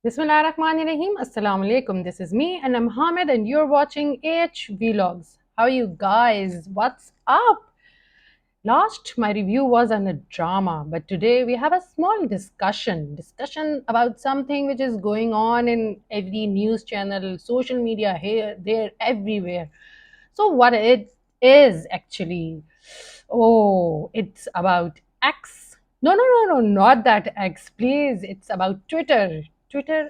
Bismillahirrahmanirrahim. Assalamu alaikum. This is me and I'm Hamid and you're watching AH Vlogs. How are you guys? What's up? Last my review was on a drama, but today we have a small discussion about something which is going on in every news channel, social media, here, there, everywhere. So what it is actually? Oh, it's about X. No, not that X, please. It's about Twitter. Twitter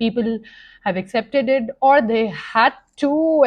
people have accepted it, or they had to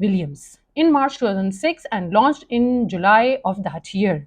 Williams in March 2006 and launched in July of that year.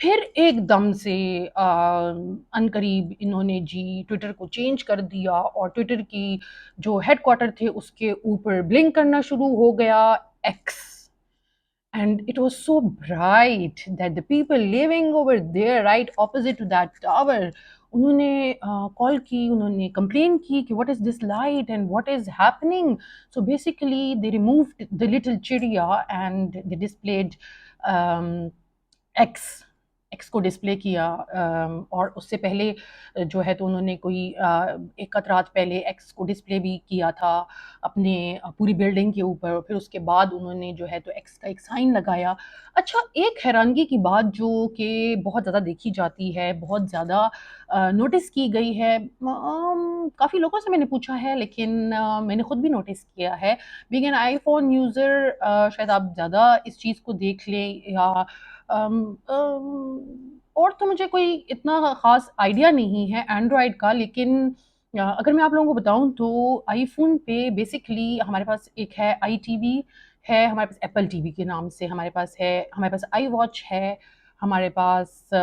پھر ایک دم سے عنقریب انہوں نے جی Twitter کو change کر دیا اور Twitter کی جو ہیڈ کوارٹر تھے اس کے اوپر بلنک کرنا شروع ہو گیا x. And it was so bright that the people living over there right opposite to that tower, انہوں نے کال کی, انہوں نے کمپلین کی کہ what is this light and what is happening. So basically they removed the little چڑیا and they displayed um, X x کو display کیا. اور اس سے پہلے جو ہے تو انہوں نے کوئی ایک رات پہلے ایکس کو ڈسپلے بھی کیا تھا اپنے پوری بلڈنگ کے اوپر. پھر اس کے بعد انہوں نے جو ہے تو ایکس کا ایک سائن لگایا. اچھا, ایک حیرانگی کی بات جو کہ بہت زیادہ دیکھی جاتی ہے, بہت زیادہ نوٹس کی گئی ہے, کافی لوگوں سے میں نے پوچھا ہے لیکن میں نے خود بھی نوٹس کیا ہے. Being an I phone user شاید آپ زیادہ اس چیز کو دیکھ لیں, یا اور تو مجھے کوئی اتنا خاص آئیڈیا نہیں ہے اینڈرائڈ کا, لیکن اگر میں آپ لوگوں کو بتاؤں تو آئی فون پہ بیسکلی ہمارے پاس ایک ہے آئی ٹی وی ہے, ہمارے پاس ایپل ٹی وی کے نام سے ہمارے پاس ہے, ہمارے پاس آئی واچ ہے, ہمارے پاس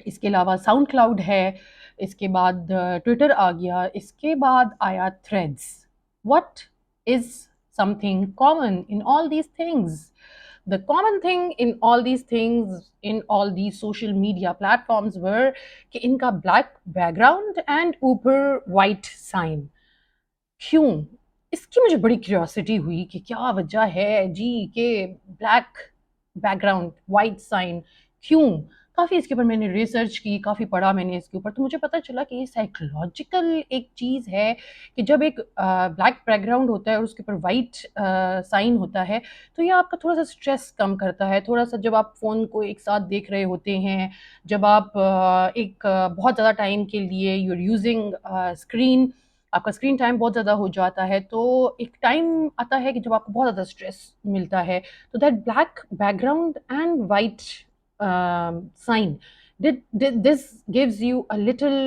اس کے علاوہ ساؤنڈ کلاؤڈ ہے, اس کے بعد ٹویٹر آ گیا, اس کے بعد آیا threads. What is some thing common in all these things? The common thing in all these things, in all these social media platforms were کہ ان کا black background and اوپر white sign. کیوں؟ اس کی مجھے بڑی کیوریوسٹی ہوئی کہ کیا وجہ ہے جی کہ black background white sign کیوں. کافی اس کے اوپر میں نے ریسرچ کی, کافی پڑھا میں نے اس کے اوپر, تو مجھے پتہ چلا کہ یہ سائیکولوجیکل ایک چیز ہے کہ جب ایک بلیک بیک گراؤنڈ ہوتا ہے اور اس کے اوپر وائٹ سائن ہوتا ہے تو یہ آپ کا تھوڑا سا اسٹریس کم کرتا ہے. تھوڑا سا جب آپ فون کو ایک ساتھ دیکھ رہے ہوتے ہیں, جب آپ ایک بہت زیادہ ٹائم کے لیے یو آر یوزنگ اسکرین, آپ کا اسکرین ٹائم بہت زیادہ ہو جاتا ہے, تو ایک ٹائم آتا ہے کہ جب آپ کو بہت زیادہ اسٹریس ملتا ہے. تو that black background and white sign, this gives you a little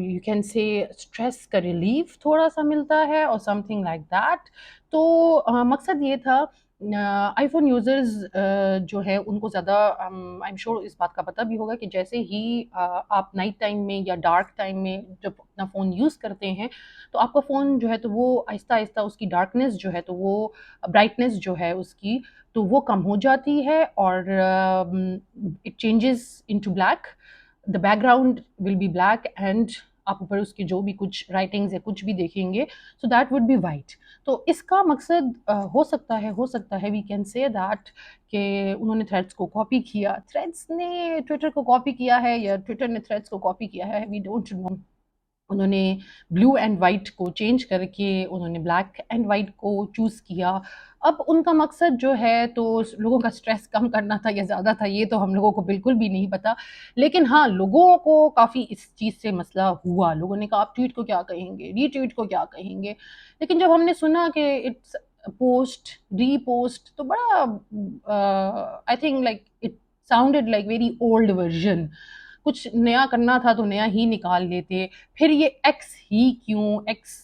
you can say stress کا ریلیف تھوڑا سا ملتا ہے اور سم تھنگ لائک دیٹ. تو مقصد یہ تھا, آئی فون یوزرز جو ہے ان کو زیادہ آئی ایم شیور اس بات کا پتہ بھی ہوگا کہ جیسے ہی آپ نائٹ ٹائم میں یا ڈارک ٹائم میں جب اپنا فون یوز کرتے ہیں تو آپ کا فون جو ہے تو وہ آہستہ آہستہ اس کی ڈارکنیس جو ہے تو وہ برائٹنیس جو ہے اس کی تو وہ کم ہو جاتی ہے اور it changes into black. The background will be black and آپ اوپر اس کے جو بھی کچھ رائٹنگز یا کچھ بھی دیکھیں گے so that would be white. تو اس کا مقصد ہو سکتا ہے وی کین سے دیٹ کہ انہوں نے تھریڈس کو کاپی کیا, تھریڈس نے ٹویٹر کو کاپی کیا ہے یا ٹویٹر نے تھریڈس کو کاپی کیا ہے, وی ڈونٹ نو. انہوں نے بلو اینڈ وائٹ کو چینج کر کے انہوں نے بلیک اینڈ وائٹ کو چوز کیا. اب ان کا مقصد جو ہے تو لوگوں کا سٹریس کم کرنا تھا یا زیادہ تھا یہ تو ہم لوگوں کو بالکل بھی نہیں پتا, لیکن ہاں لوگوں کو کافی اس چیز سے مسئلہ ہوا. لوگوں نے کہا آپ ٹویٹ کو کیا کہیں گے, ری ٹویٹ کو کیا کہیں گے, لیکن جب ہم نے سنا کہ اٹس پوسٹ ری پوسٹ تو بڑا I think like it sounded like very old version. کچھ نیا کرنا تھا تو نیا ہی نکال لیتے. پھر یہ ایکس ہی کیوں, ایکس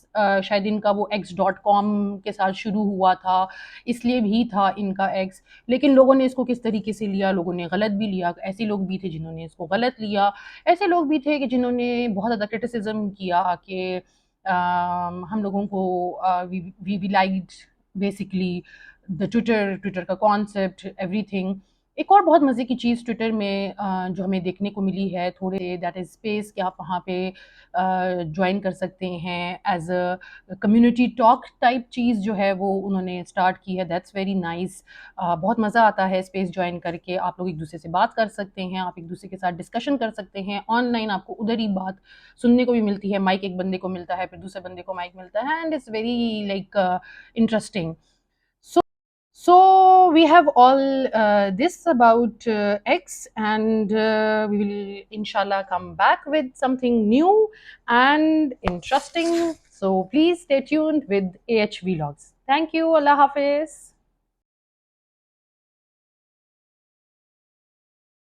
شاید ان کا وہ x.com کے ساتھ شروع ہوا تھا اس لیے بھی تھا ان کا ایکس, لیکن لوگوں نے اس کو کس طریقے سے لیا, لوگوں نے غلط بھی لیا. ایسے لوگ بھی تھے جنہوں نے اس کو غلط لیا, ایسے لوگ بھی تھے کہ جنہوں نے بہت زیادہ کرٹیسزم کیا کہ ہم لوگوں کو وی لائکڈ بیسکلی دا ٹویٹر کا کانسیپٹ ایوری تھنگ. ایک اور بہت مزے کی چیز ٹویٹر میں جو ہمیں دیکھنے کو ملی ہے تھوڑے دیٹ از اسپیس کہ آپ وہاں پہ جوائن کر سکتے ہیں as a community talk type چیز جو ہے وہ انہوں نے اسٹارٹ کی ہے. That's very nice. بہت مزہ آتا ہے اسپیس جوائن کر کے, آپ لوگ ایک دوسرے سے بات کر سکتے ہیں, آپ ایک دوسرے کے ساتھ ڈسکشن کر سکتے ہیں آن لائن, آپ کو ادھر ہی بات سننے کو بھی ملتی ہے, مائک ایک بندے کو ملتا ہے پھر دوسرے بندے کو مائک ملتا ہے and it's very like interesting. So we have all this about X, and we will inshallah come back with something new and interesting. So please stay tuned with AH Vlogs. Thank you. Allah Hafiz.